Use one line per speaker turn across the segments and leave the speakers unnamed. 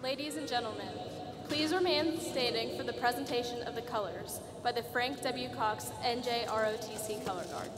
Ladies and gentlemen, please remain standing for the presentation of the colors by the Frank W. Cox NJROTC Color Guard.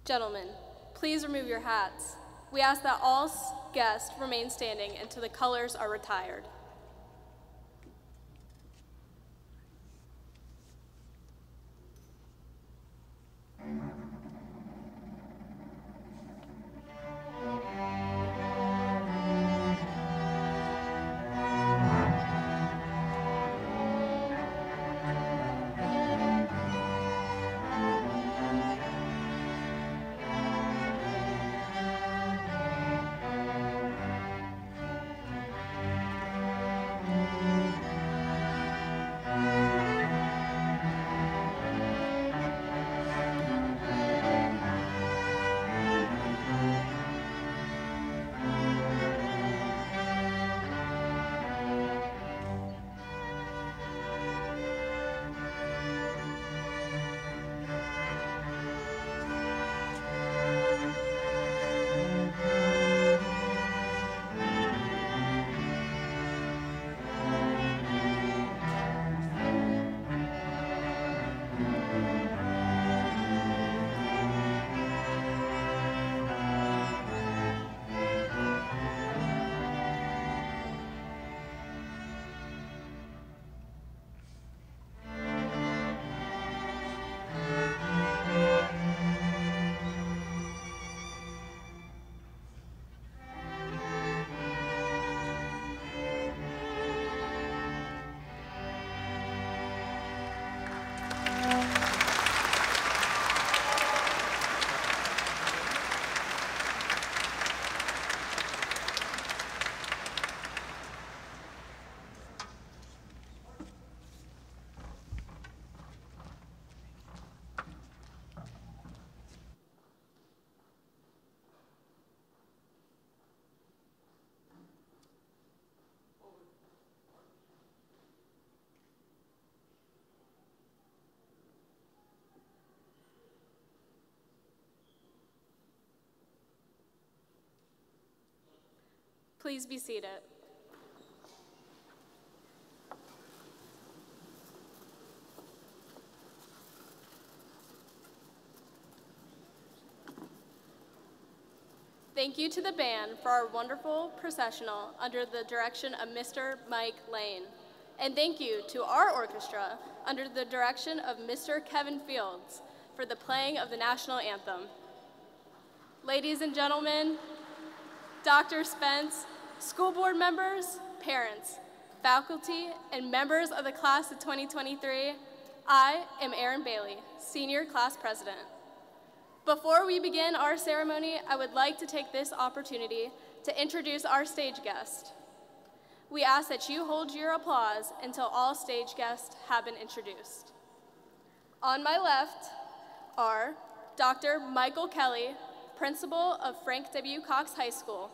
Gentlemen, please remove your hats. We ask that all guests remain standing until the colors are retired. Please be seated. Thank you to the band for our wonderful processional under the direction of Mr. Mike Lane. And thank you to our orchestra under the direction of Mr. Kevin Fields for the playing of the national anthem. Ladies and gentlemen, Dr. Spence, school board members, parents, faculty, and members of the class of 2023, I am Erin Bailey, Senior Class President. Before we begin our ceremony, I would like to take this opportunity to introduce our stage guest. We ask that you hold your applause until all stage guests have been introduced. On my left are Dr. Michael Kelly, Principal of Frank W. Cox High School,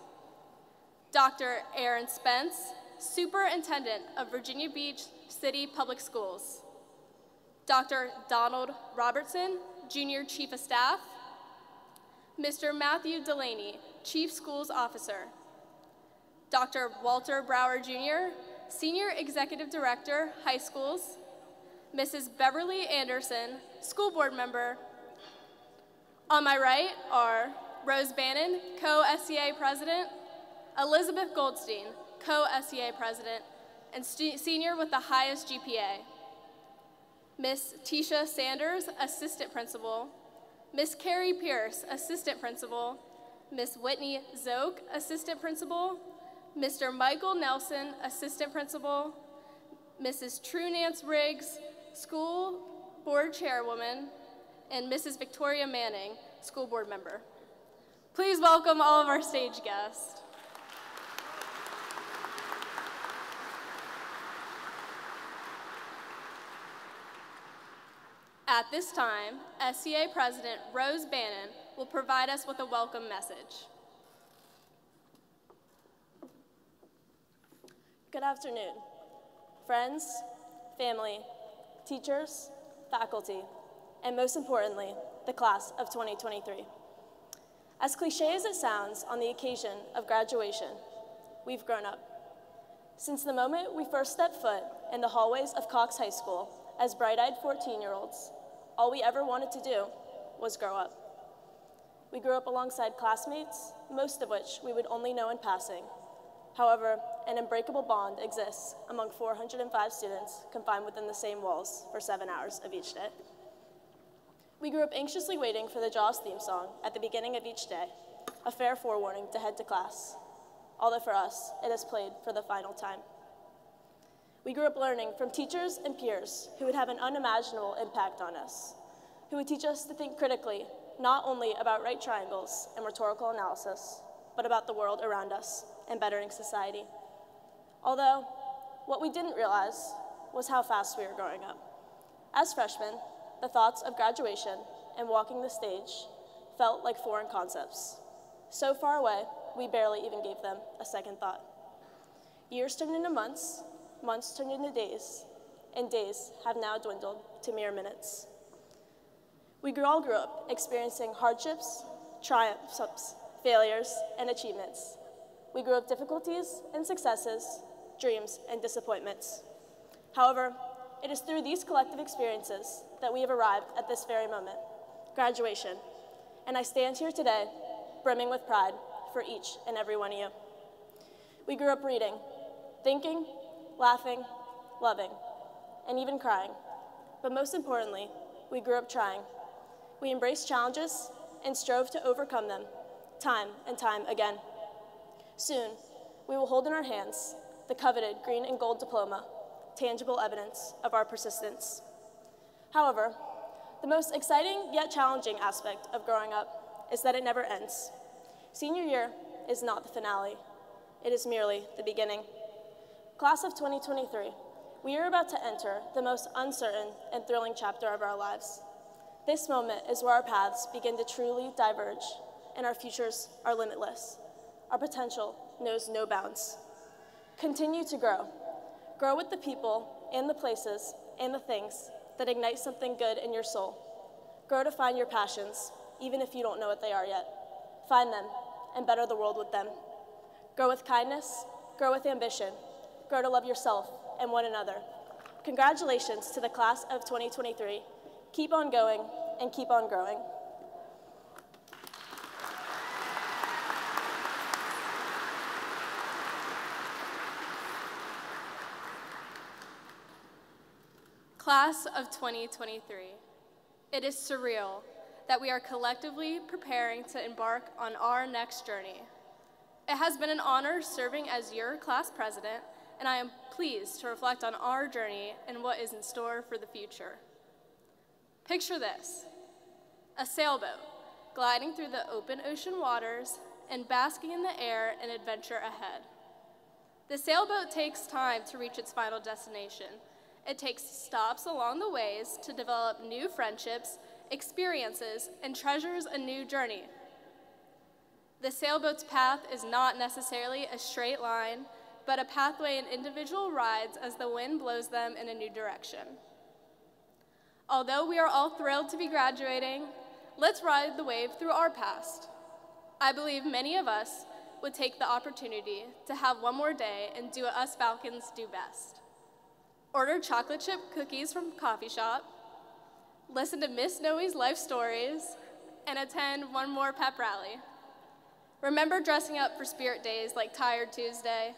Dr. Aaron Spence, Superintendent of Virginia Beach City Public Schools, Dr. Donald Robertson, Junior Chief of Staff, Mr. Matthew Delaney, Chief Schools Officer, Dr. Walter Brower Jr., Senior Executive Director, High Schools, Mrs. Beverly Anderson, School Board Member. On my right are Rose Bannon, Co-SCA President, Elizabeth Goldstein, Co-SCA President, and senior with the highest GPA. Miss Tisha Sanders, Assistant Principal, Miss Carrie Pierce, Assistant Principal, Miss Whitney Zoke, Assistant Principal, Mr. Michael Nelson, Assistant Principal, Mrs. True Nance Riggs, School Board Chairwoman, and Mrs. Victoria Manning, School Board Member. Please welcome all of our stage guests. At this time, SCA President Rose Bannon will provide us with a welcome message.
Good afternoon, friends, family, teachers, faculty, and most importantly, the class of 2023. As cliche as it sounds on the occasion of graduation, we've grown up. Since the moment we first stepped foot in the hallways of Cox High School as bright-eyed 14-year-olds, all we ever wanted to do was grow up. We grew up alongside classmates, most of which we would only know in passing. However, an unbreakable bond exists among 405 students confined within the same walls for 7 hours of each day. We grew up anxiously waiting for the JAWS theme song at the beginning of each day, a fair forewarning to head to class, although for us, it is played for the final time. We grew up learning from teachers and peers who would have an unimaginable impact on us, who would teach us to think critically, not only about right triangles and rhetorical analysis, but about the world around us and bettering society. Although, what we didn't realize was how fast we were growing up. As freshmen, the thoughts of graduation and walking the stage felt like foreign concepts. So far away, we barely even gave them a second thought. Years turned into months, months turned into days, and days have now dwindled to mere minutes. We all grew up experiencing hardships, triumphs, failures, and achievements. We grew up difficulties and successes, dreams and disappointments. However, it is through these collective experiences that we have arrived at this very moment, graduation, and I stand here today brimming with pride for each and every one of you. We grew up reading, thinking, laughing, loving, and even crying, but most importantly, we grew up trying. We embraced challenges and strove to overcome them time and time again. Soon, we will hold in our hands the coveted green and gold diploma, tangible evidence of our persistence. However, the most exciting yet challenging aspect of growing up is that it never ends. Senior year is not the finale. It is merely the beginning. Class of 2023, we are about to enter the most uncertain and thrilling chapter of our lives. This moment is where our paths begin to truly diverge and our futures are limitless. Our potential knows no bounds. Continue to grow. Grow with the people and the places and the things that ignite something good in your soul. Grow to find your passions, even if you don't know what they are yet. Find them and better the world with them. Grow with kindness, grow with ambition, grow to love yourself and one another. Congratulations to the class of 2023. Keep on going and keep on growing.
Class of 2023, it is surreal that we are collectively preparing to embark on our next journey. It has been an honor serving as your class president, and I am pleased to reflect on our journey and what is in store for the future. Picture this, a sailboat gliding through the open ocean waters and basking in the air and adventure ahead. The sailboat takes time to reach its final destination. It takes stops along the ways to develop new friendships, experiences, and treasures a new journey. The sailboat's path is not necessarily a straight line, but a pathway in individual rides as the wind blows them in a new direction. Although we are all thrilled to be graduating, let's ride the wave through our past. I believe many of us would take the opportunity to have one more day and do what us Falcons do best. Order chocolate chip cookies from a coffee shop, listen to Miss Noe's life stories, and attend one more pep rally. Remember dressing up for spirit days like Tired Tuesday?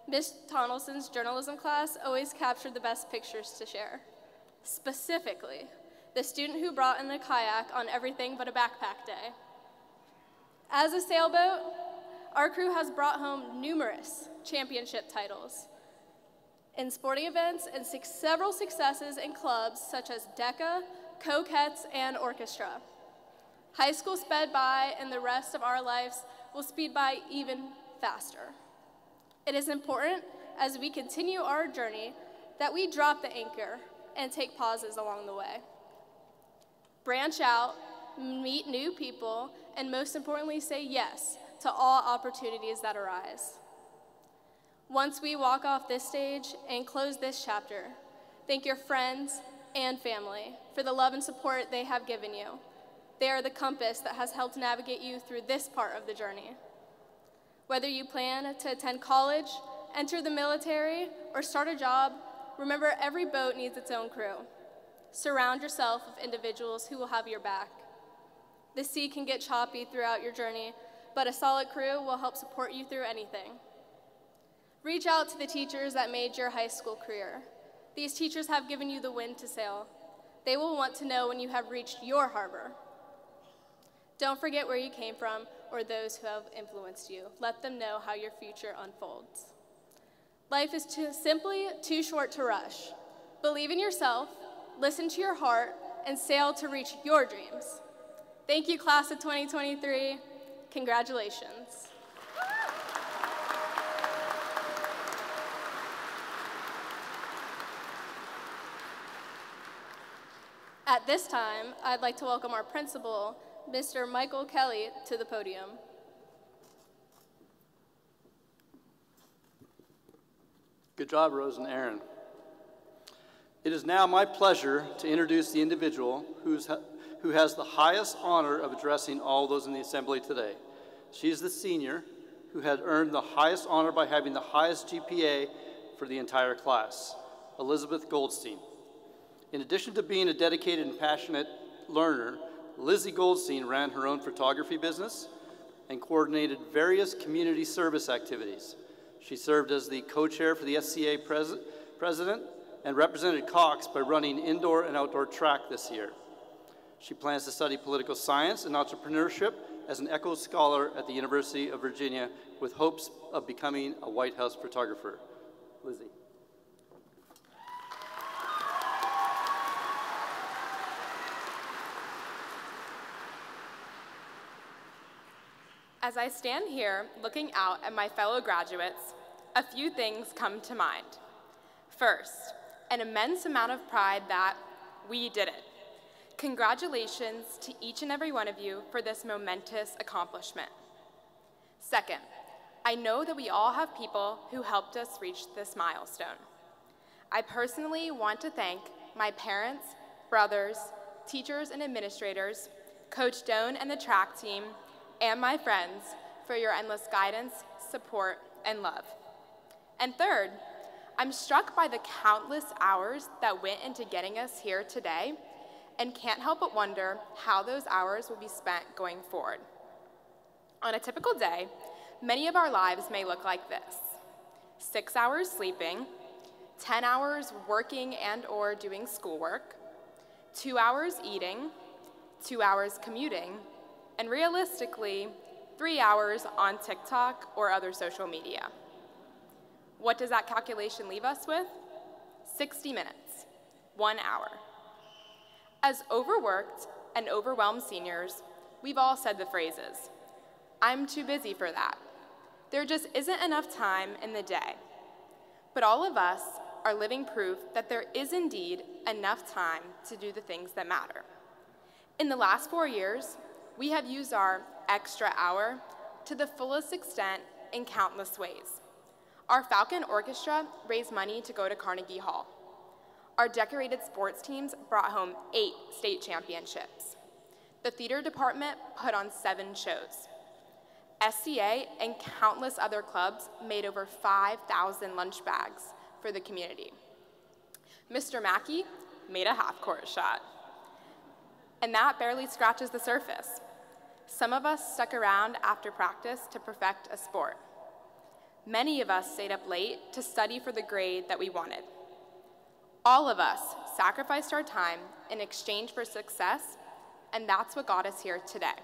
Miss Tonelson's journalism class always captured the best pictures to share. Specifically, the student who brought in the kayak on everything but a backpack day. As a sailboat, our crew has brought home numerous championship titles. in sporting events and several successes in clubs such as DECA, Coquettes, and Orchestra. High school sped by, and the rest of our lives will speed by even faster. It is important, as we continue our journey, that we drop the anchor and take pauses along the way. Branch out, meet new people, and most importantly, say yes to all opportunities that arise. Once we walk off this stage and close this chapter, thank your friends and family for the love and support they have given you. They are the compass that has helped navigate you through this part of the journey. Whether you plan to attend college, enter the military, or start a job, remember every boat needs its own crew. Surround yourself with individuals who will have your back. The sea can get choppy throughout your journey, but a solid crew will help support you through anything. Reach out to the teachers that made your high school career. These teachers have given you the wind to sail. They will want to know when you have reached your harbor. Don't forget where you came from or those who have influenced you. Let them know how your future unfolds. Life is simply too short to rush. Believe in yourself, listen to your heart, and sail to reach your dreams. Thank you, class of 2023. Congratulations. At this time, I'd like to welcome our principal, Mr. Michael Kelly, to the podium.
Good job, Rose and Aaron. It is now my pleasure to introduce the individual who has the highest honor of addressing all those in the assembly today. She is the senior who had earned the highest honor by having the highest GPA for the entire class, Elizabeth Goldstein. In addition to being a dedicated and passionate learner, Lizzie Goldstein ran her own photography business and coordinated various community service activities. She served as the co-chair for the SCA president and represented Cox by running indoor and outdoor track this year. She plans to study political science and entrepreneurship as an Echo Scholar at the University of Virginia with hopes of becoming a White House photographer. Lizzie.
As I stand here looking out at my fellow graduates, a few things come to mind. First, an immense amount of pride that we did it. Congratulations to each and every one of you for this momentous accomplishment. Second, I know that we all have people who helped us reach this milestone. I personally want to thank my parents, brothers, teachers and administrators, Coach Doan and the track team, and my friends for your endless guidance, support, and love. And third, I'm struck by the countless hours that went into getting us here today and can't help but wonder how those hours will be spent going forward. On a typical day, many of our lives may look like this: 6 hours sleeping, 10 hours working and/or doing schoolwork, 2 hours eating, 2 hours commuting, and realistically, 3 hours on TikTok or other social media. What does that calculation leave us with? 60 minutes, 1 hour. As overworked and overwhelmed seniors, we've all said the phrases, "I'm too busy for that." There just isn't enough time in the day. But all of us are living proof that there is indeed enough time to do the things that matter. In the last 4 years, we have used our extra hour to the fullest extent in countless ways. Our Falcon Orchestra raised money to go to Carnegie Hall. Our decorated sports teams brought home 8 state championships. The theater department put on 7 shows. SCA and countless other clubs made over 5,000 lunch bags for the community. Mr. Mackey made a half-court shot. And that barely scratches the surface. Some of us stuck around after practice to perfect a sport. Many of us stayed up late to study for the grade that we wanted. All of us sacrificed our time in exchange for success, and that's what got us here today.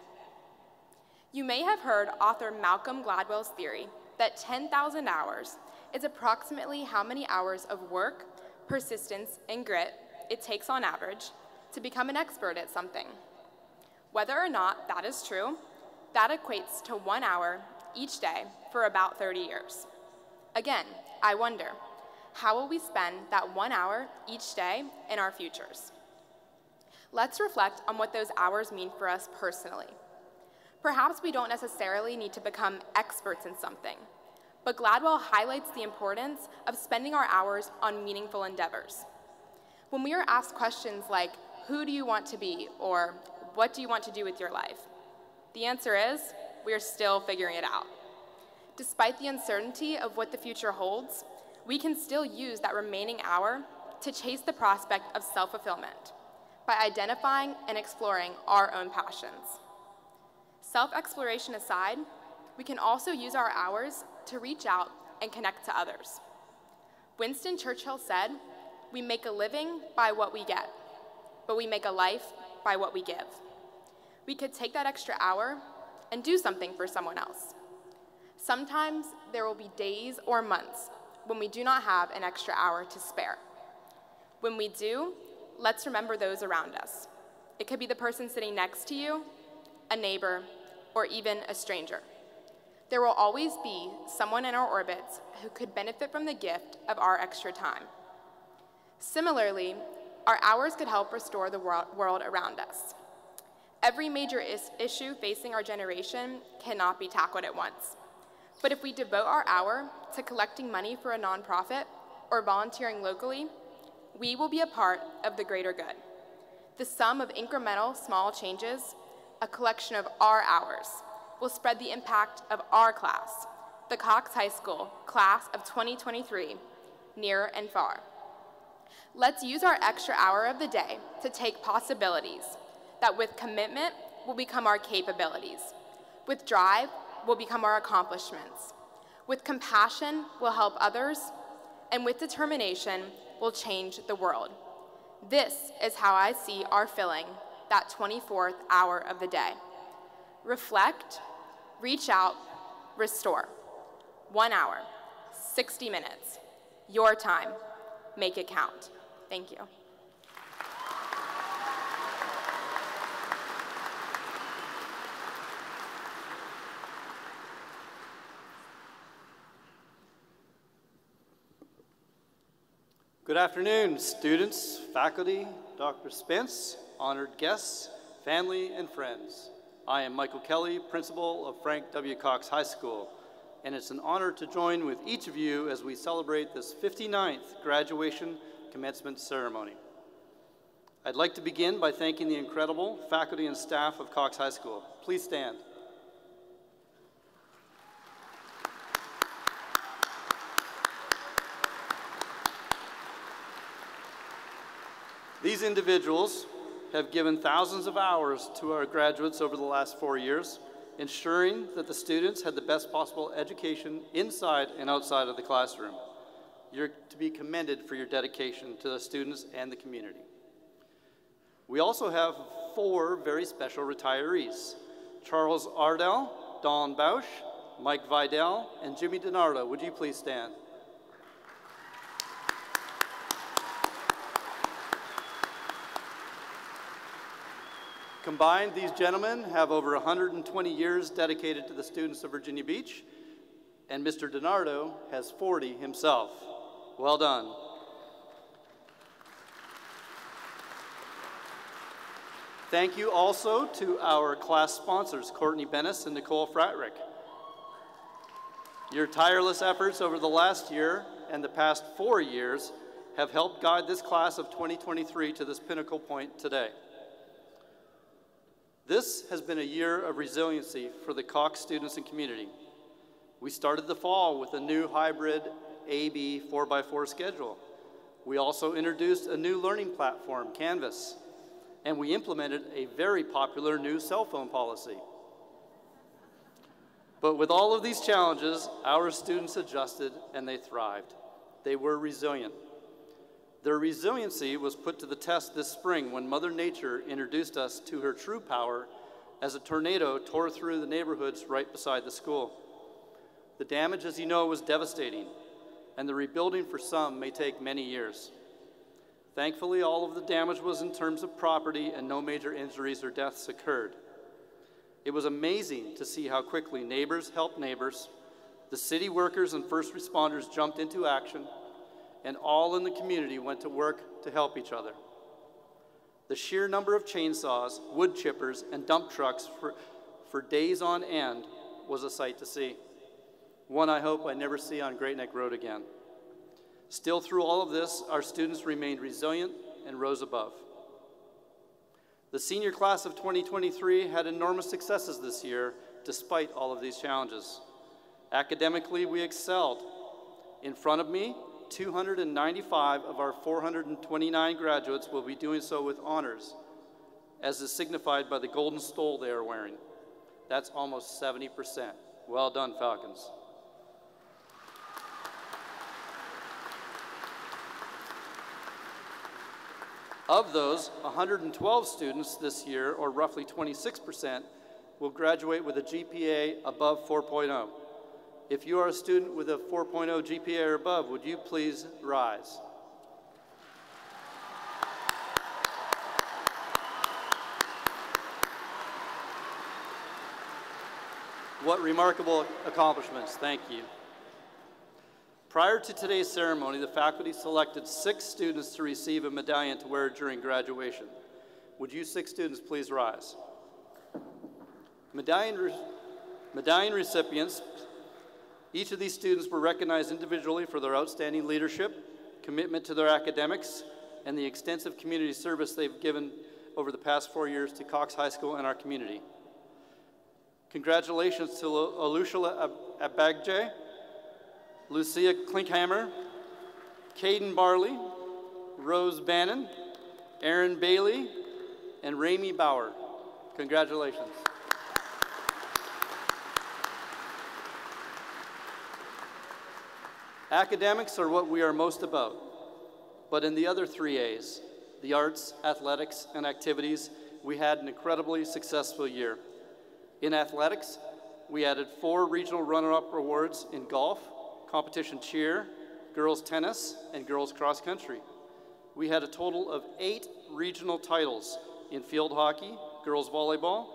You may have heard author Malcolm Gladwell's theory that 10,000 hours is approximately how many hours of work, persistence, and grit it takes on average to become an expert at something. Whether or not that is true, that equates to 1 hour each day for about 30 years. Again, I wonder, how will we spend that 1 hour each day in our futures? Let's reflect on what those hours mean for us personally. Perhaps we don't necessarily need to become experts in something, but Gladwell highlights the importance of spending our hours on meaningful endeavors. When we are asked questions like, who do you want to be, or what do you want to do with your life? The answer is, we are still figuring it out. Despite the uncertainty of what the future holds, we can still use that remaining hour to chase the prospect of self-fulfillment by identifying and exploring our own passions. Self-exploration aside, we can also use our hours to reach out and connect to others. Winston Churchill said, "We make a living by what we get, but we make a life by what we give." We could take that extra hour and do something for someone else. Sometimes there will be days or months when we do not have an extra hour to spare. When we do, let's remember those around us. It could be the person sitting next to you, a neighbor, or even a stranger. There will always be someone in our orbits who could benefit from the gift of our extra time. Similarly, our hours could help restore the world around us. Every major issue facing our generation cannot be tackled at once. But if we devote our hour to collecting money for a nonprofit or volunteering locally, we will be a part of the greater good. The sum of incremental small changes, a collection of our hours, will spread the impact of our class, the Cox High School class of 2023, near and far. Let's use our extra hour of the day to take possibilities that with commitment will become our capabilities. With drive will become our accomplishments. With compassion will help others, and with determination will change the world. This is how I see our filling that 24th hour of the day. Reflect, reach out, restore. 1 hour, 60 minutes. Your time. Make it count. Thank you.
Good afternoon, students, faculty, Dr. Spence, honored guests, family, and friends. I am Michael Kelly, principal of Frank W. Cox High School, and it's an honor to join with each of you as we celebrate this 59th graduation commencement ceremony. I'd like to begin by thanking the incredible faculty and staff of Cox High School. Please stand. These individuals have given thousands of hours to our graduates over the last 4 years, ensuring that the students had the best possible education inside and outside of the classroom. You're to be commended for your dedication to the students and the community. We also have 4 very special retirees: Charles Ardell, Dawn Bausch, Mike Vidal, and Jimmy DiNardo. Would you please stand? Combined, these gentlemen have over 120 years dedicated to the students of Virginia Beach, and Mr. DiNardo has 40 himself. Well done. Thank you also to our class sponsors, Courtney Bennis and Nicole Fratrick. Your tireless efforts over the last year and the past 4 years have helped guide this class of 2023 to this pinnacle point today. This has been a year of resiliency for the Cox students and community. We started the fall with a new hybrid AB 4x4 schedule. We also introduced a new learning platform, Canvas, and we implemented a very popular new cell phone policy. But with all of these challenges, our students adjusted and they thrived. They were resilient. Their resiliency was put to the test this spring when Mother Nature introduced us to her true power as a tornado tore through the neighborhoods right beside the school. The damage, as you know, was devastating. and the rebuilding for some may take many years. Thankfully, all of the damage was in terms of property and no major injuries or deaths occurred. It was amazing to see how quickly neighbors helped neighbors, the city workers and first responders jumped into action, and all in the community went to work to help each other. The sheer number of chainsaws, wood chippers, and dump trucks for days on end was a sight to see. One I hope I never see on Great Neck Road again. Still, through all of this, our students remained resilient and rose above. The senior class of 2023 had enormous successes this year, despite all of these challenges. Academically, we excelled. In front of me, 295 of our 429 graduates will be doing so with honors, as is signified by the golden stole they are wearing. That's almost 70%. Well done, Falcons. Of those, 112 students this year, or roughly 26%, will graduate with a GPA above 4.0. If you are a student with a 4.0 GPA or above, would you please rise? What remarkable accomplishments, thank you. Prior to today's ceremony, the faculty selected 6 students to receive a medallion to wear during graduation. Would you 6 students please rise? Medallion recipients, each of these students were recognized individually for their outstanding leadership, commitment to their academics, and the extensive community service they've given over the past 4 years to Cox High School and our community. Congratulations to Alushla Abagje, Lucia Klinkhammer, Caden Barley, Rose Bannon, Aaron Bailey, and Ramey Bauer. Congratulations. Academics are what we are most about, but in the other 3 A's, the arts, athletics, and activities, we had an incredibly successful year. In athletics, we added 4 regional runner-up awards in golf, competition cheer, girls tennis, and girls cross country. We had a total of 8 regional titles in field hockey, girls volleyball,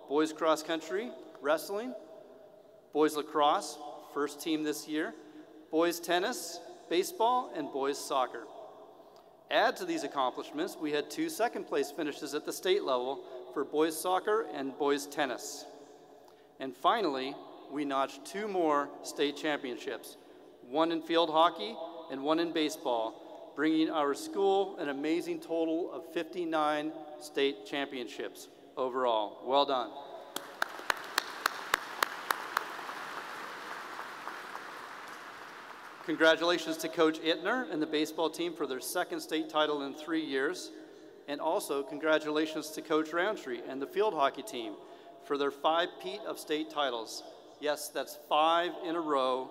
boys cross country, wrestling, boys lacrosse, first team this year, boys tennis, baseball, and boys soccer. Add to these accomplishments, we had 2 second-place finishes at the state level for boys soccer and boys tennis. And finally, we notched 2 more state championships, 1 in field hockey and 1 in baseball, bringing our school an amazing total of 59 state championships overall. Well done. Congratulations to Coach Ittner and the baseball team for their 2nd state title in 3 years. And also congratulations to Coach Roundtree and the field hockey team for their 5-peat of state titles. Yes, that's 5 in a row,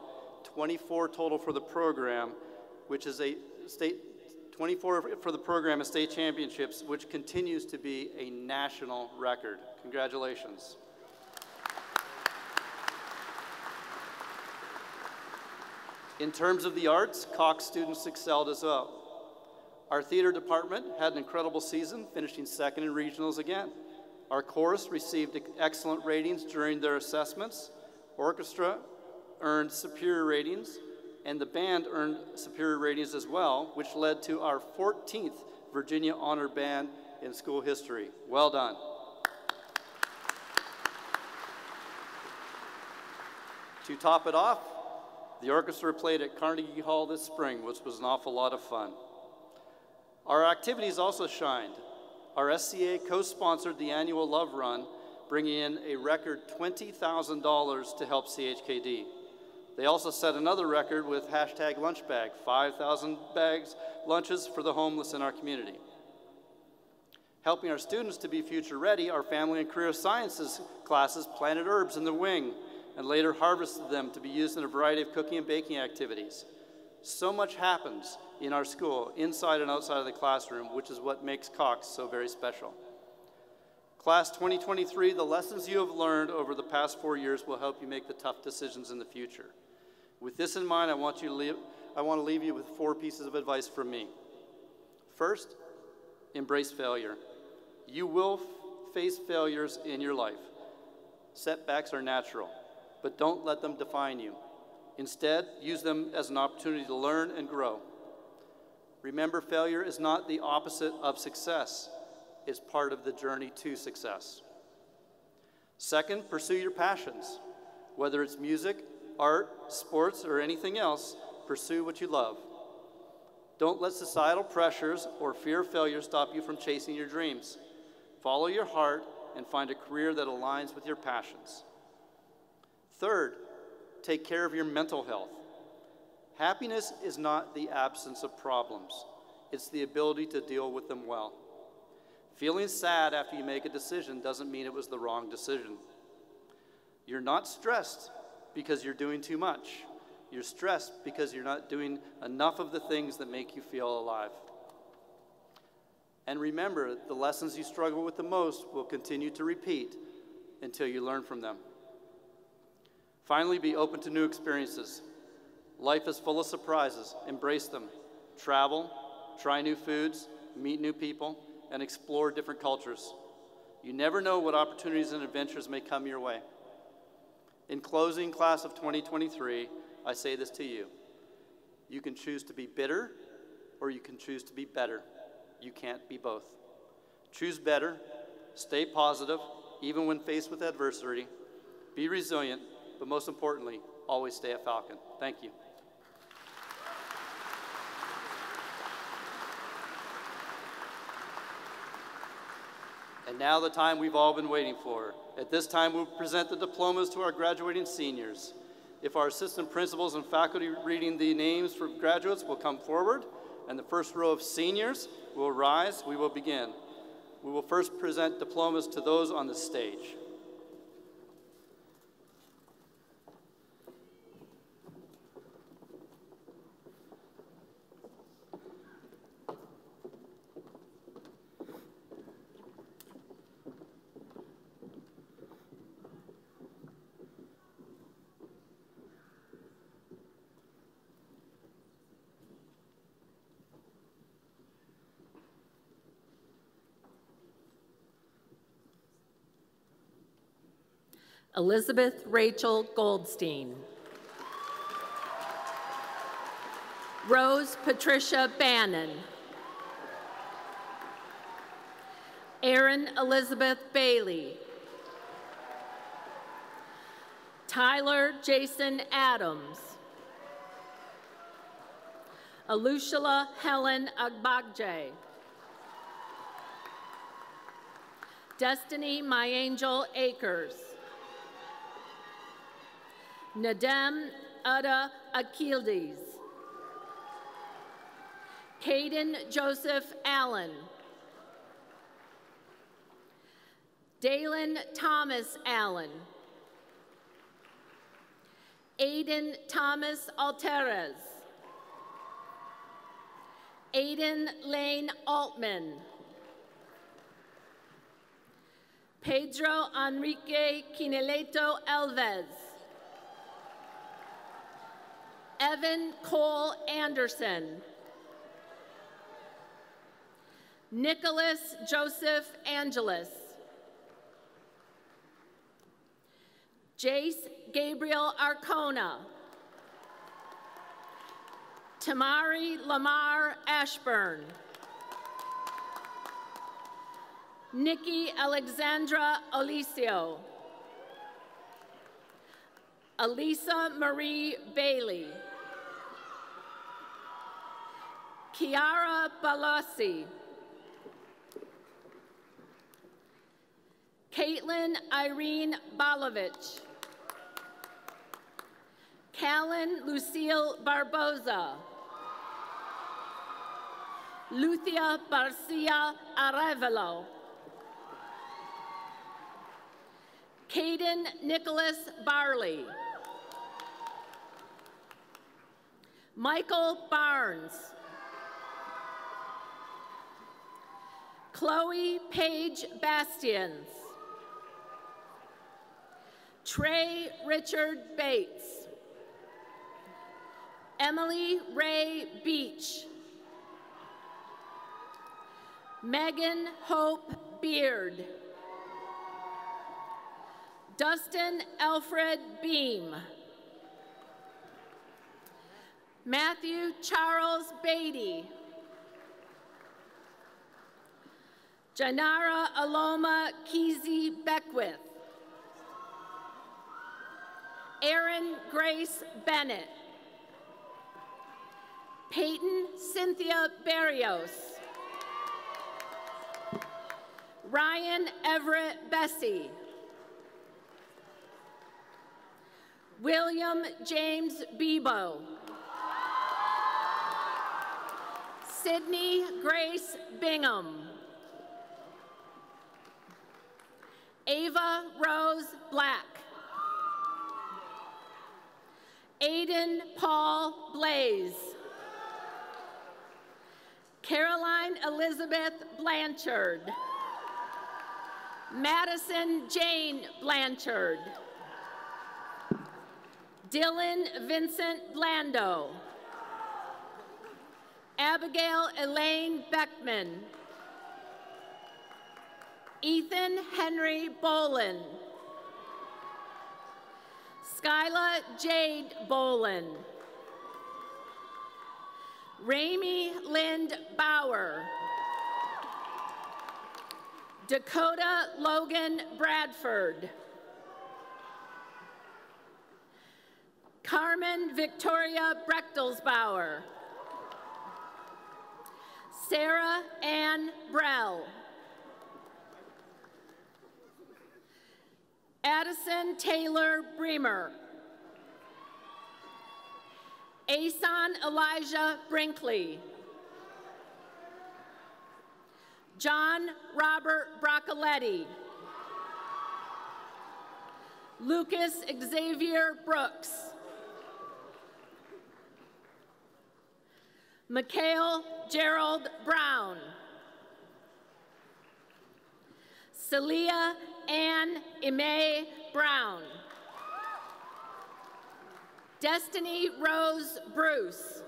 24 total for the program, which is a state, 24 for the program of state championships, which continues to be a national record. Congratulations. In terms of the arts, Cox students excelled as well. Our theater department had an incredible season, finishing 2nd in regionals again. Our chorus received excellent ratings during their assessments. Orchestra earned superior ratings, and the band earned superior ratings as well, which led to our 14th Virginia Honor Band in school history. Well done. To top it off, the orchestra played at Carnegie Hall this spring, which was an awful lot of fun. Our activities also shined. Our SCA co-sponsored the annual Love Run, bringing in a record $20,000 to help CHKD. They also set another record with #LunchBag, 5,000 bags lunches for the homeless in our community. Helping our students to be future ready, our family and career sciences classes planted herbs in the wing and later harvested them to be used in a variety of cooking and baking activities. So much happens in our school, inside and outside of the classroom, which is what makes Cox so very special. Class 2023, the lessons you have learned over the past 4 years will help you make the tough decisions in the future. With this in mind, I want I want to leave you with 4 pieces of advice from me. First, embrace failure. You will face failures in your life. Setbacks are natural, but don't let them define you. Instead, use them as an opportunity to learn and grow. Remember, failure is not the opposite of success. It's part of the journey to success. Second, pursue your passions. Whether it's music, art, sports, or anything else, pursue what you love. Don't let societal pressures or fear of failure stop you from chasing your dreams. Follow your heart and find a career that aligns with your passions. Third, take care of your mental health. Happiness is not the absence of problems. It's the ability to deal with them well. Feeling sad after you make a decision doesn't mean it was the wrong decision. You're not stressed because you're doing too much. You're stressed because you're not doing enough of the things that make you feel alive. And remember, the lessons you struggle with the most will continue to repeat until you learn from them. Finally, be open to new experiences. Life is full of surprises. Embrace them. Travel, try new foods, meet new people, and explore different cultures. You never know what opportunities and adventures may come your way. In closing, class of 2023, I say this to you. You can choose to be bitter, or you can choose to be better. You can't be both. Choose better, stay positive, even when faced with adversity, be resilient, but most importantly, always stay a Falcon. Thank you. And now the time we've all been waiting for. At this time, we'll present the diplomas to our graduating seniors. If our assistant principals and faculty reading the names for graduates will come forward, and the first row of seniors will rise, we will begin. We will first present diplomas to those on the stage.
Elizabeth Rachel Goldstein. Rose Patricia Bannon. Erin Elizabeth Bailey. Tyler Jason Adams. Alushila Helen Agbagje. Destiny My Angel Akers. Nadem Uda Akildes. Caden Joseph Allen. Dalen Thomas Allen. Aiden Thomas Alterez. Aiden Lane Altman. Pedro Enrique Quineleto Alves. Evan Cole Anderson. Nicholas Joseph Angeles. Jace Gabriel Arcona. Tamari Lamar Ashburn. Nikki Alexandra Olicio. Elisa Marie Bailey. Kiara Balasi. Caitlin Irene Balovich. Callan Lucille Barboza. Lucia Barcia Arevalo. Caden Nicholas Barley. Michael Barnes. Chloe Paige Bastians. Trey Richard Bates. Emily Ray Beach. Megan Hope Beard. Dustin Alfred Beam. Matthew Charles Beatty. Janara Aloma Kesey Beckwith. Erin Grace Bennett. Peyton Cynthia Barrios. Ryan Everett Bessie. William James Bebo. Sydney Grace Bingham. Ava Rose Black. Aiden Paul Blaze. Caroline Elizabeth Blanchard. Madison Jane Blanchard. Dylan Vincent Blando. Abigail Elaine Beckman. Ethan Henry Bolin. Skyla Jade Bolin. Ramey Lind Bauer. Dakota Logan Bradford. Carmen Victoria Brechtelsbauer. Sarah Ann Brell. Addison Taylor Bremer. Asan Elijah Brinkley. John Robert Broccoletti. Lucas Xavier Brooks. Mikhail Gerald Brown. Celia Ann Ime Brown. Destiny Rose Bruce.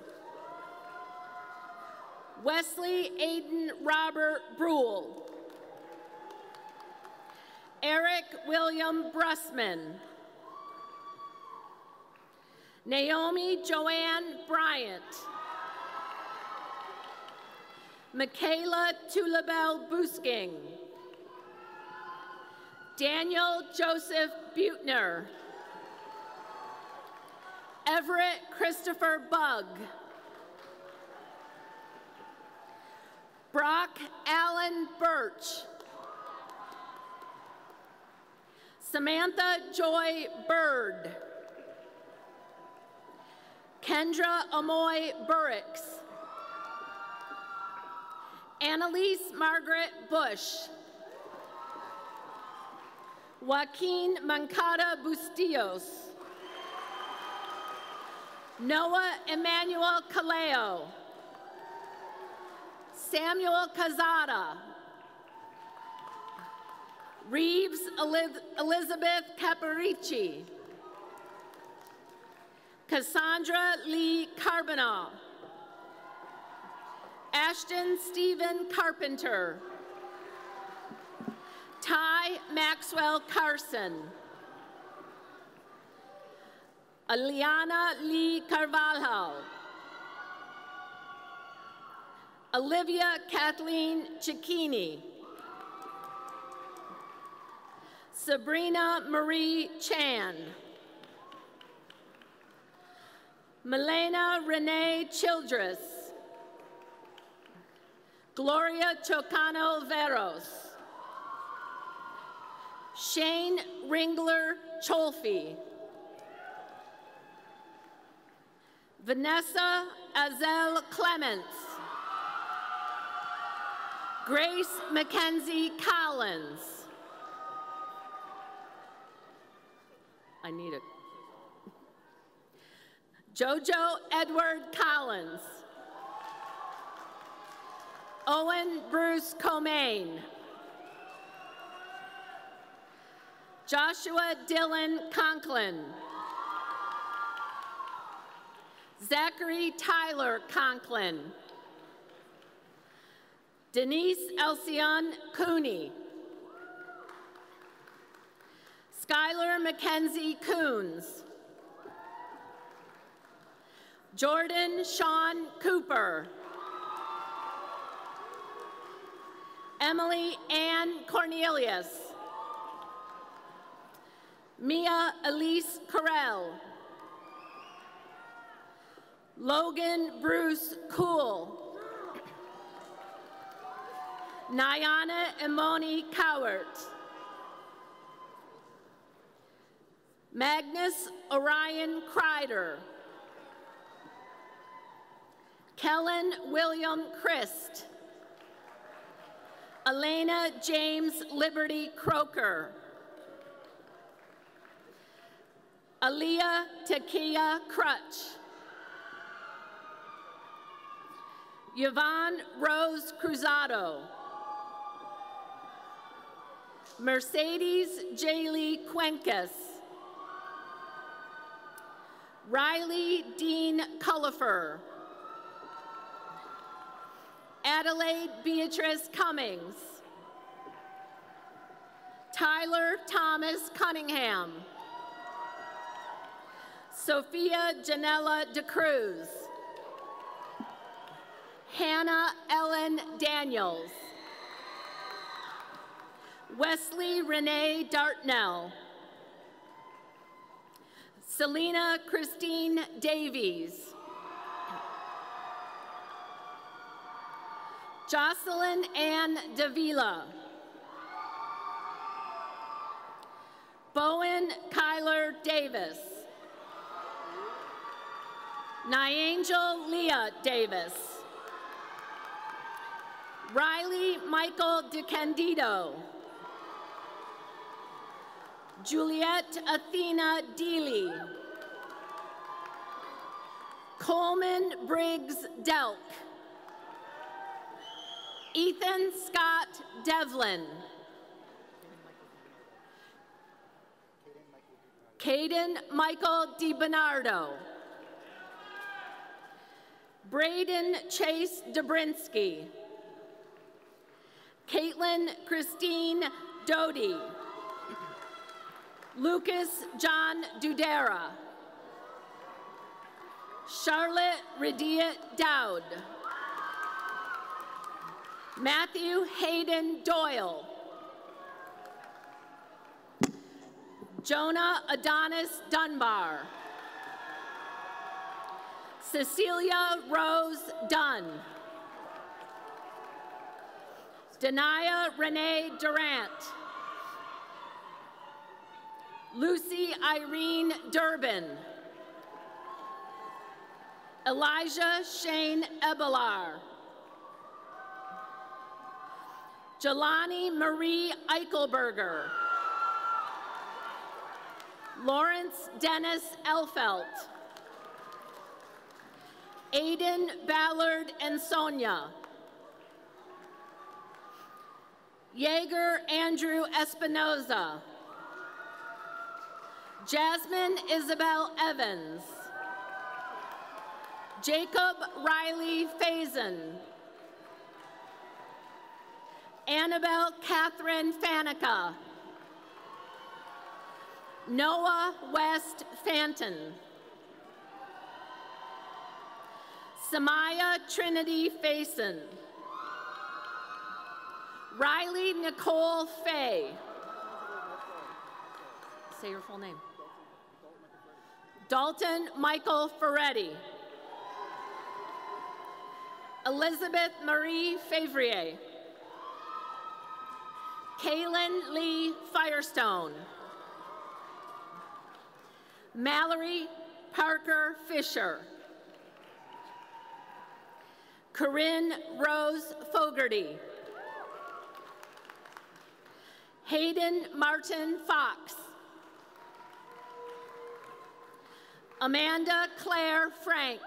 Wesley Aiden Robert Brule. Eric William Brussman. Naomi Joanne Bryant. Michaela Tulabel Busking. Daniel Joseph Butner. Everett Christopher Bugg. Brock Allen Birch. Samantha Joy Bird. Kendra Amoy Burricks. Annalise Margaret Bush. Joaquin Mancada Bustillos. Noah Emmanuel Caleo. Samuel Cazada. Reeves Elizabeth Caparici. Cassandra Lee Carbonell. Ashton Stephen Carpenter. Ty Maxwell Carson. Aliana Lee Carvalho. Olivia Kathleen Cicchini. Sabrina Marie Chan. Milena Renee Childress. Gloria Chocano Veros. Shane Ringler Cholfi. Vanessa Azel Clements. Grace Mackenzie Collins. I need it. Jojo Edward Collins. Owen Bruce Comain. Joshua Dylan Conklin. Zachary Tyler Conklin. Denise Elsion Cooney. Skylar Mackenzie Coons. Jordan Sean Cooper. Emily Ann Cornelius. Mia Elise Carell. Logan Bruce Cool. Nyana Imoni Cowart. Magnus Orion Kreider. Kellen William Christ. Elena James Liberty Croker. Aaliyah Takia Crutch. Yvonne Rose Cruzado. Mercedes Jaylee Cuencas. Riley Dean Cullifer. Adelaide Beatrice Cummings. Tyler Thomas Cunningham. Sophia Janella DeCruz. Hannah Ellen Daniels. Wesley Renee Dartnell. Selena Christine Davies. Jocelyn Ann Davila. Bowen Kyler Davis. Nyangel Leah Davis. Riley Michael DeCandido. Juliette Athena Deely. Coleman Briggs Delk. Ethan Scott Devlin. Caden Michael DiBernardo. Braden Chase Dobrinsky. Caitlin Christine Doty. Lucas John Dudera. Charlotte Radiat Dowd. Matthew Hayden Doyle. Jonah Adonis Dunbar. Cecilia Rose Dunn. Denia Renee Durant. Lucy Irene Durbin. Elijah Shane Ebelar. Jelani Marie Eichelberger. Lawrence Dennis Elfelt. Aiden Ballard and Sonia. Yeager Andrew Espinoza. Jasmine Isabel Evans. Jacob Riley Faison. Annabelle Catherine Fanica. Noah West Fanton. Samaya Trinity Faison. Riley Nicole Fay. Say your full name. Dalton Michael Ferretti. Elizabeth Marie Favrier. Kaylin Lee Firestone. Mallory Parker Fisher. Corinne Rose Fogarty. Hayden Martin Fox. Amanda Claire Frank.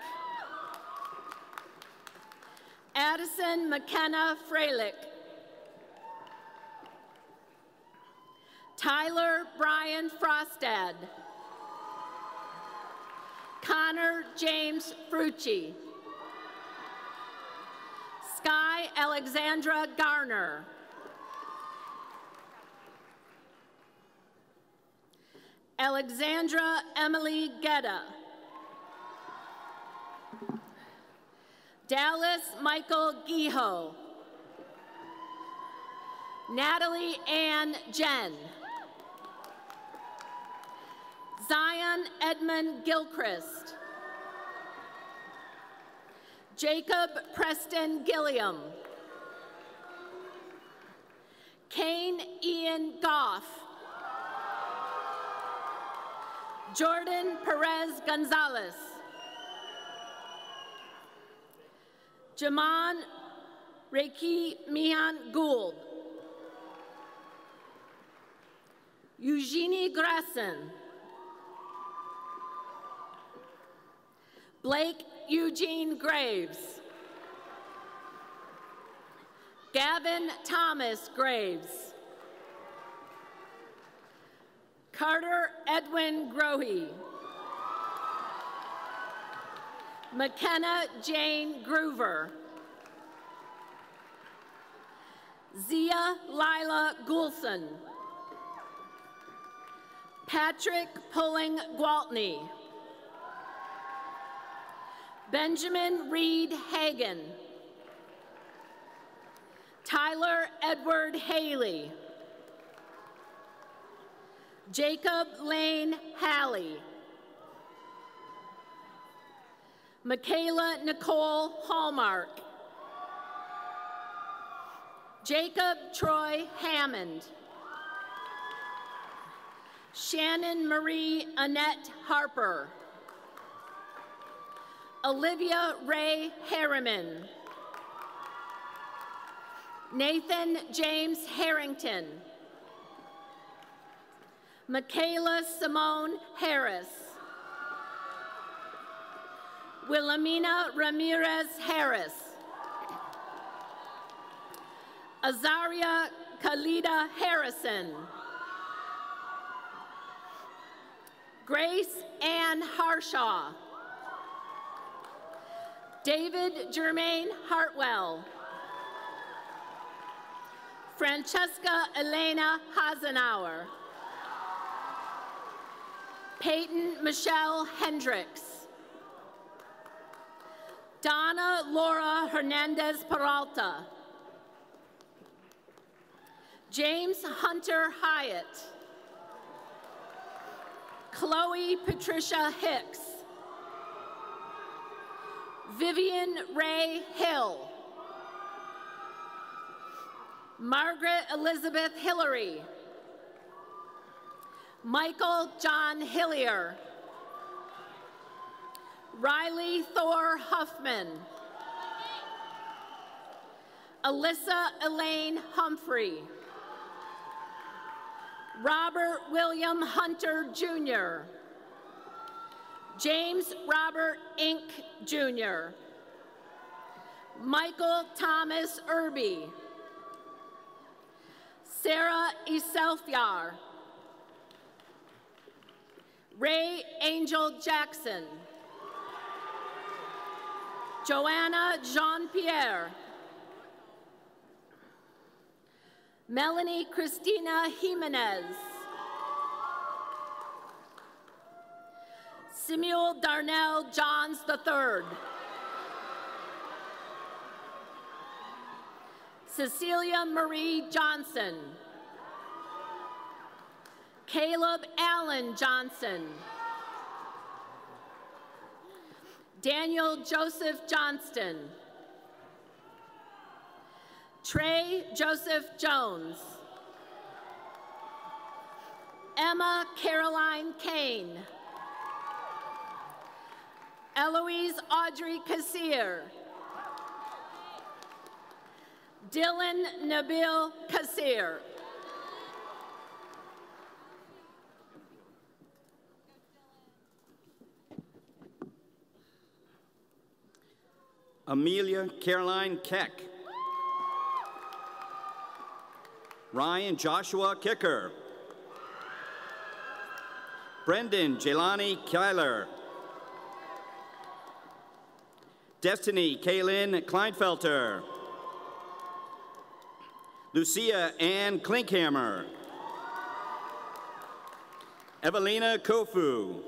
Addison McKenna Freilich. Tyler Brian Frostad. Connor James Frucci. Sky Alexandra Garner. Alexandra Emily Guetta. Dallas Michael Giho. Natalie Ann Jen. Zion Edmund Gilchrist. Jacob Preston Gilliam. Kane Ian Goff. Jordan Perez Gonzalez. Jaman Reiki Mihan Gould. Eugenie Grasson. Blake Eugene Graves. Gavin Thomas Graves. Carter Edwin Grohe. McKenna Jane Groover. Zia Lila Goulson. Patrick Pulling Gwaltney. Benjamin Reed Hagan. Tyler Edward Haley. Jacob Lane Halley. Michaela Nicole Hallmark. Jacob Troy Hammond. Shannon Marie Annette Harper. Olivia Ray Harriman. Nathan James Harrington. Michaela Simone Harris. Wilhelmina Ramirez Harris. Azaria Khalida Harrison. Grace Ann Harshaw. David Jermaine Hartwell. Francesca Elena Hasenauer. Peyton Michelle Hendricks. Donna Laura Hernandez Peralta. James Hunter Hyatt. Chloe Patricia Hicks. Vivian Ray Hill. Margaret Elizabeth Hillary. Michael John Hillier. Riley Thor Huffman. Alyssa Elaine Humphrey. Robert William Hunter Jr. James Robert Inc. Jr. Michael Thomas Irby. Sarah Iselfyar. Ray Angel Jackson. Joanna Jean-Pierre. Melanie Christina Jimenez. Samuel Darnell Johns III. Cecilia Marie Johnson. Caleb Allen Johnson. Daniel Joseph Johnston. Trey Joseph Jones. Emma Caroline Kane. Eloise Audrey Kassir. Dylan Nabil Kassir.
Amelia Caroline Keck. Ryan Joshua Kicker. Brendan Jelani Kyler. Destiny Kaylin Kleinfelter. Lucia Ann Klinkhammer. Evelina Kofu.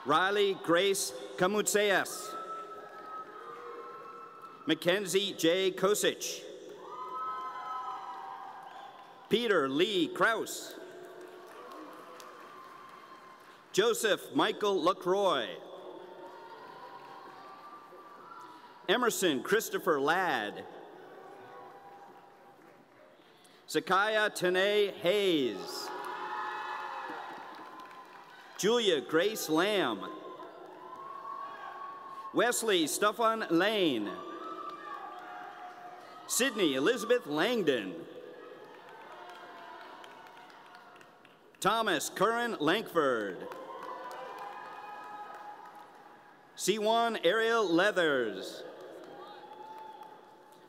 Riley Grace Kamutseas. Mackenzie J. Kosich. Peter Lee Kraus. Joseph Michael LaCroix. Emerson Christopher Ladd. Zakaya Tanae Hayes. Julia Grace Lamb. Wesley Stefan Lane. Sydney Elizabeth Langdon. Thomas Curran Lankford. C1 Ariel Leathers.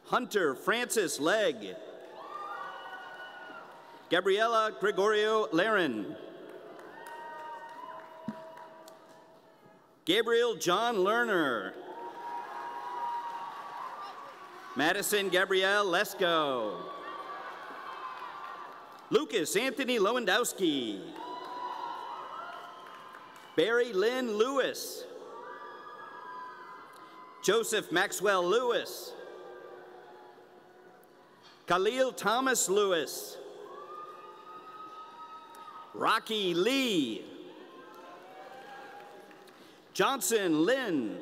Hunter Francis Legg. Gabriela Gregorio Laren. Gabriel John Lerner. Madison Gabrielle Lesko. Lucas Anthony Lewandowski. Barry Lynn Lewis. Joseph Maxwell Lewis. Khalil Thomas Lewis. Rocky Lee. Johnson Lin.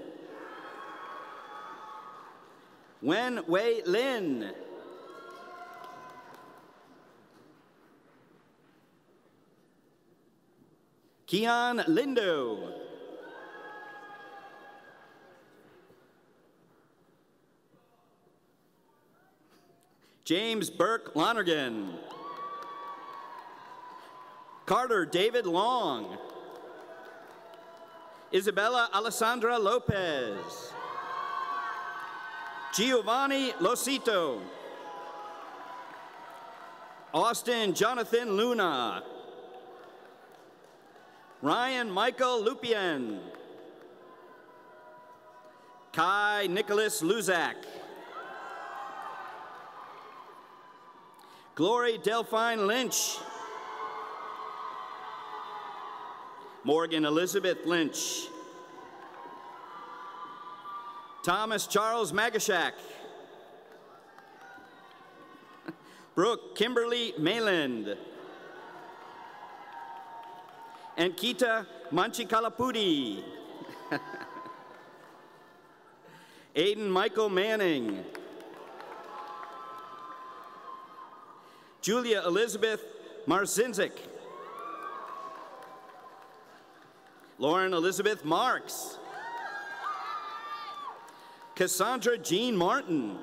Wen Wei Lin. Keon Lindo. James Burke Lonergan. Carter David Long. Isabella Alessandra Lopez. Giovanni Losito. Austin Jonathan Luna. Ryan Michael Lupien. Kai Nicholas Luzak. Glory Delphine Lynch. Morgan Elizabeth Lynch. Thomas Charles Magashak. Brooke Kimberly Mayland. And Kita Manchikalapudi. Aiden Michael Manning. Julia Elizabeth Marcinzik. Lauren Elizabeth Marks. Cassandra Jean Martin.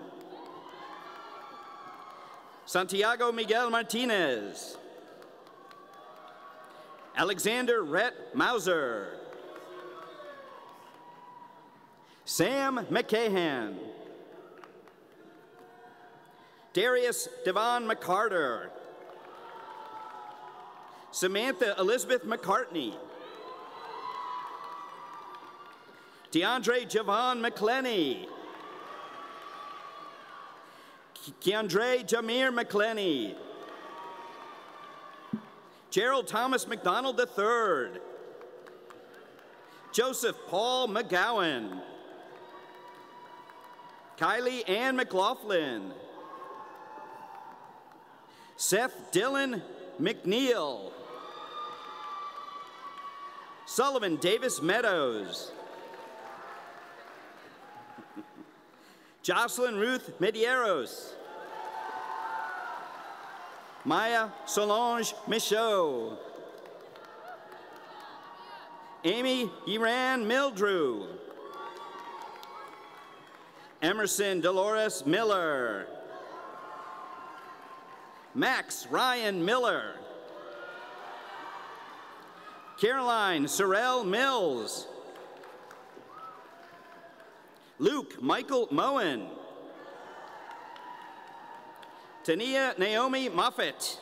Santiago Miguel Martinez. Alexander Rhett Mauser. Sam McCahan. Darius Devon McCarter. Samantha Elizabeth McCartney. DeAndre Javon McClenny. Keandre Jameer McClenny. Gerald Thomas McDonald III. Joseph Paul McGowan. Kylie Ann McLaughlin. Seth Dylan McNeil. Sullivan Davis Meadows. Jocelyn Ruth Medieros. Maya Solange Michaud. Amy Iran Mildrew. Emerson Dolores Miller. Max Ryan Miller. Caroline Sorrell Mills. Luke Michael Moen. Tania Naomi Moffett.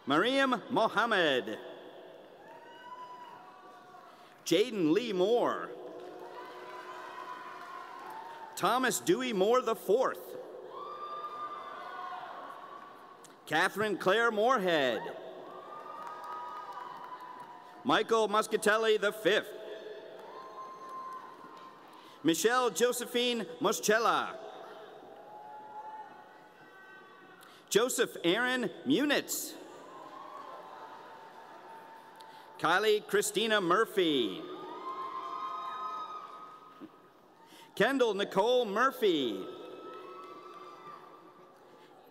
Mariam Mohammed. Jaden Lee Moore. Thomas Dewey Moore IV. Catherine Claire Moorhead. Michael Muscatelli V. Michelle Josephine Moschella. Joseph Aaron Munitz. Kylie Christina Murphy. Kendall Nicole Murphy.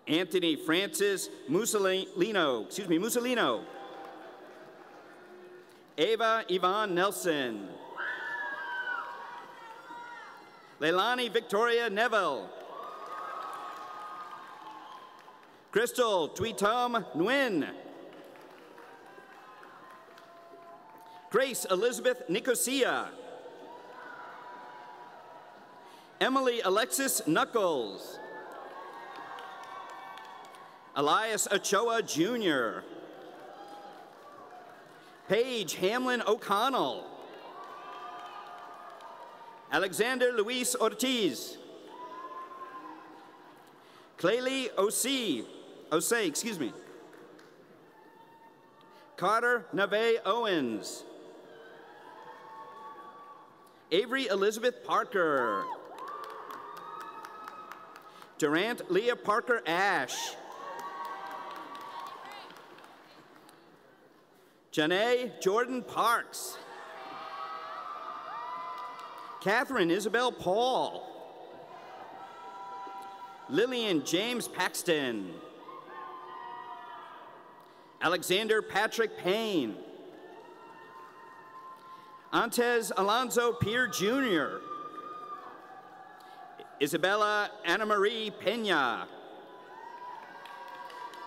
Anthony Francis Mussolino. Ava Yvonne Nelson. Leilani Victoria Neville. Crystal Tweetom Nguyen. Grace Elizabeth Nicosia. Emily Alexis Knuckles. Elias Ochoa Jr. Paige Hamlin O'Connell. Alexander Luis Ortiz. Claylee Osei. Carter Nave Owens. Avery Elizabeth Parker. Durant Leah Parker Ash. Janae Jordan Parks. Catherine Isabel Paul. Lillian James Paxton. Alexander Patrick Payne. Antez Alonzo Pierre Jr. Isabella Anna Marie Pena.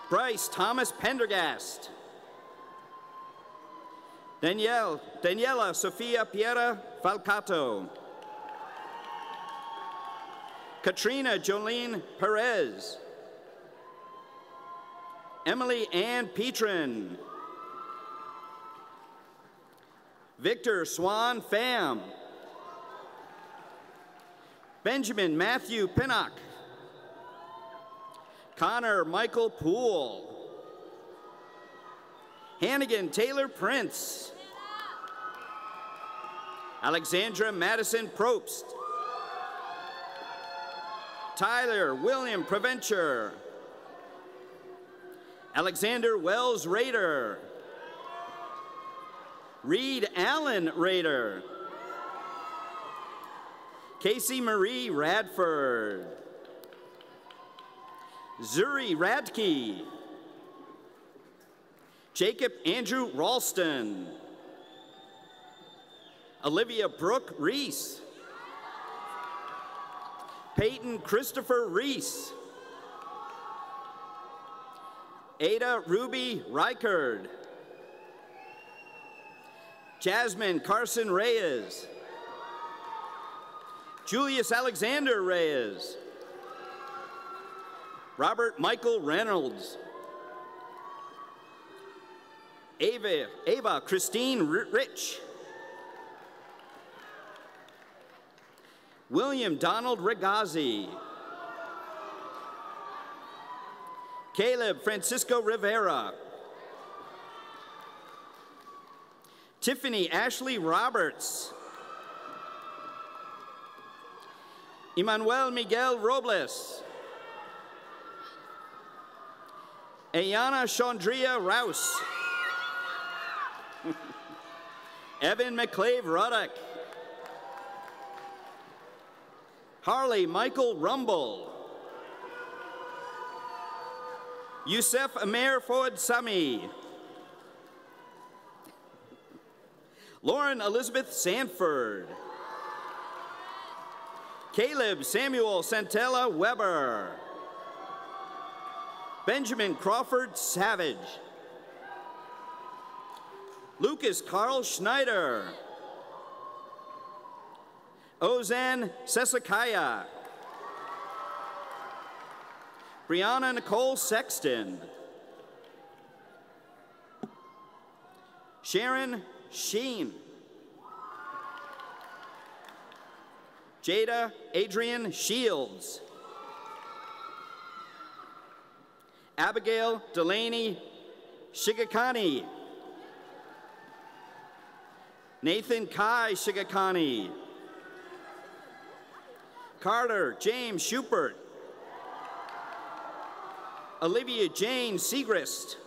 Bryce Thomas Pendergast. Daniela Sofia Piera Falcato. Katrina Jolene Perez. Emily Ann Petrin. Victor Swan Pham. Benjamin Matthew Pinnock. Connor Michael Poole. Hannigan Taylor Prince. Alexandra Madison Probst. Tyler William Preventure. Alexander Wells Rader. Reed Allen Rader. Casey Marie Radford. Zuri Radke. Jacob Andrew Ralston. Olivia Brooke Reese. Peyton Christopher Reese. Ada Ruby Reichard. Jasmine Carson Reyes. Julius Alexander Reyes. Robert Michael Reynolds. Ava Christine Rich. William Donald Regazzi. Caleb Francisco Rivera. Tiffany Ashley Roberts. Emmanuel Miguel Robles. Ayana Chandria Rouse. Evan McClave Ruddock. Harley Michael Rumble. Youssef Amer Fouad Sami. Lauren Elizabeth Sanford. Caleb Samuel Santella Weber. Benjamin Crawford Savage. Lucas Carl Schneider. Ozan Sesakaya. Brianna Nicole Sexton. Sharon Sheen. Jada Adrian Shields. Abigail Delaney Shigakani. Nathan Kai Shigakani. Carter James Schubert. Olivia Jane Segrist.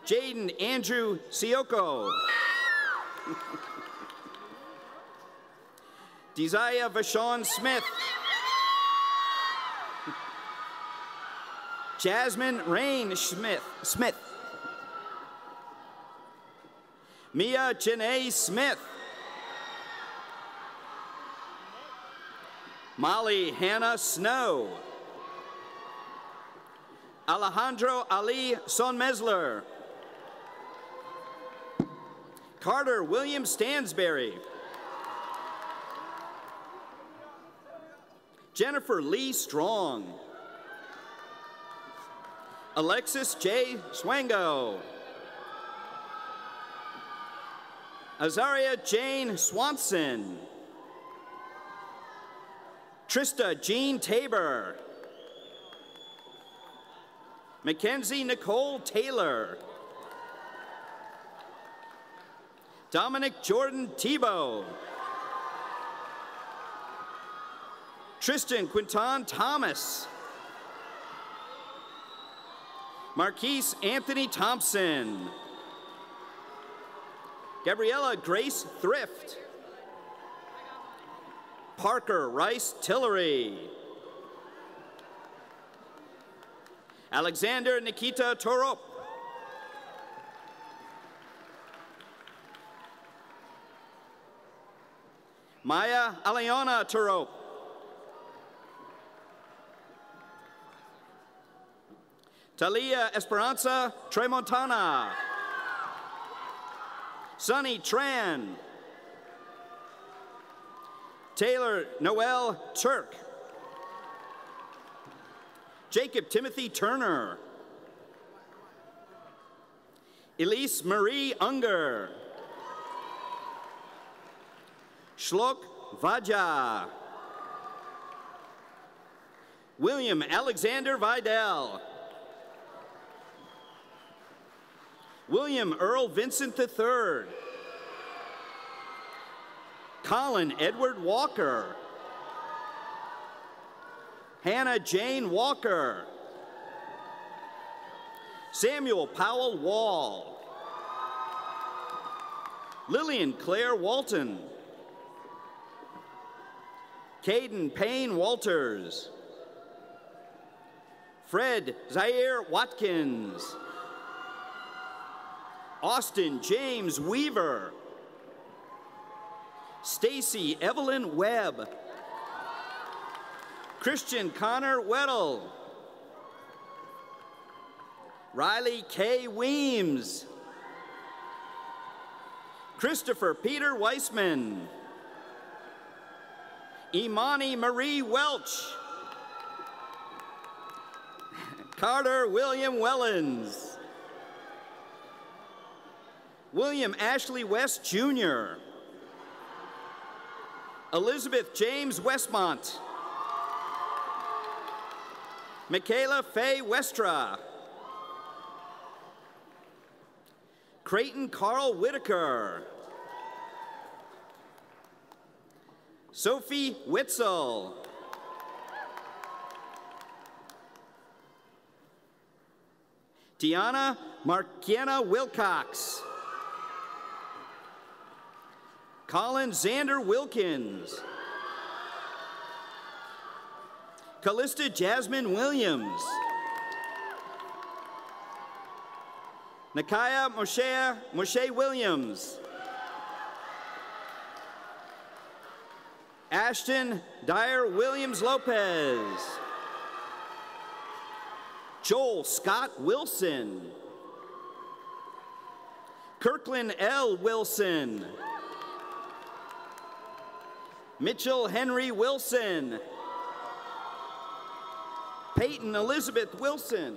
Jaden Andrew Sioko. Desire Vashon Smith. Jasmine Rain Smith. Mia Janae Smith. Molly Hannah Snow. Alejandro Ali Sonmesler. Carter William Stansberry. Jennifer Lee Strong. Alexis J. Swango. Azaria Jane Swanson. Trista Jean Tabor. Mackenzie Nicole Taylor. Dominic Jordan Tebow. Tristan Quinton Thomas. Marquise Anthony Thompson. Gabriella Grace Thrift. Parker Rice Tillery. Alexander Nikita Torop. Maya Aliona Torop. Talia Esperanza Tremontana. Sunny Tran. Taylor Noel Turk. Jacob Timothy Turner. Elise Marie Unger. Shlok Vaja. William Alexander Vidal. William Earl Vincent III. Colin Edward Walker. Hannah Jane Walker. Samuel Powell Wall. Lillian Claire Walton. Caden Payne Walters. Fred Zaire Watkins. Austin James Weaver. Stacy Evelyn Webb. Christian Connor Weddle. Riley K. Weems. Christopher Peter Weissman. Imani Marie Welch. Carter William Wellens. William Ashley West Jr. Elizabeth James Westmont. Michaela Faye Westra. Creighton Carl Whitaker. Sophie Witzel. Tiana Markiana Wilcox. Colin Xander Wilkins. Callista Jasmine Williams. Nakaya Moshe Williams. Ashton Dyer Williams Lopez. Joel Scott Wilson. Kirkland L. Wilson. Mitchell Henry Wilson. Peyton Elizabeth Wilson.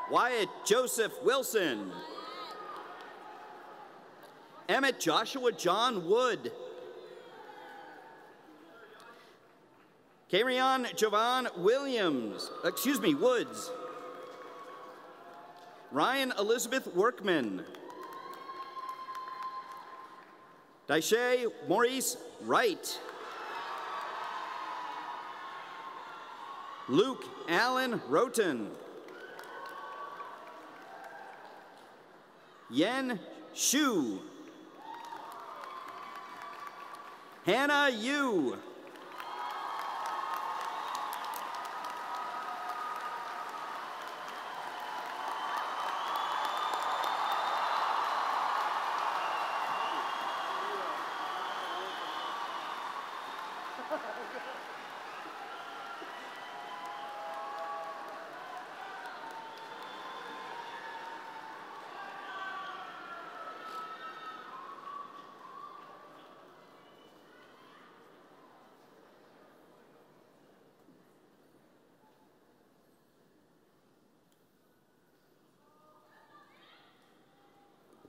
Wyatt Joseph Wilson. Emmett Joshua John Wood. Carrion Jovan Woods. Ryan Elizabeth Workman. Daisha Maurice Wright. Luke Allen Roten. Yen Shu. Hannah Yu.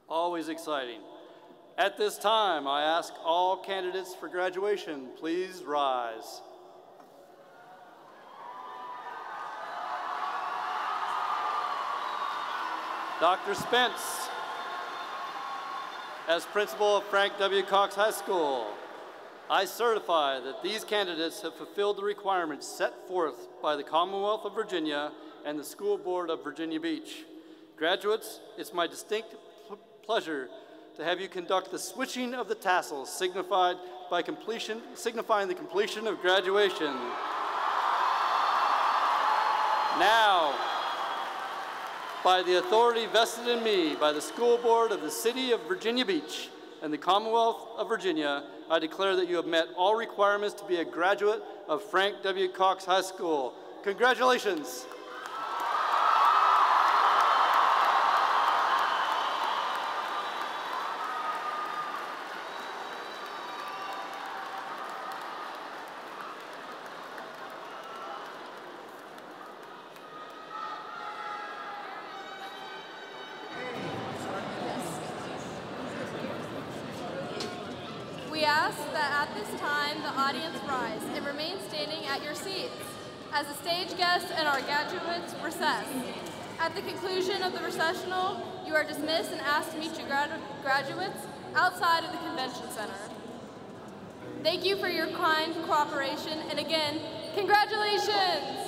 Always exciting. At this time, I ask all candidates for graduation, please rise. Dr. Spence, as principal of Frank W. Cox High School, I certify that these candidates have fulfilled the requirements set forth by the Commonwealth of Virginia and the School Board of Virginia Beach. Graduates, it's my distinct pleasure to have you conduct the switching of the tassels signifying the completion of graduation. Now, by the authority vested in me by the School Board of the City of Virginia Beach and the Commonwealth of Virginia, I declare that you have met all requirements to be a graduate of Frank W. Cox High School. Congratulations.
We ask that at this time the audience rise and remain standing at your seats as the stage guests and our graduates recess. At the conclusion of the recessional, you are dismissed and asked to meet your graduates outside of the convention center. Thank you for your kind cooperation, and again, congratulations!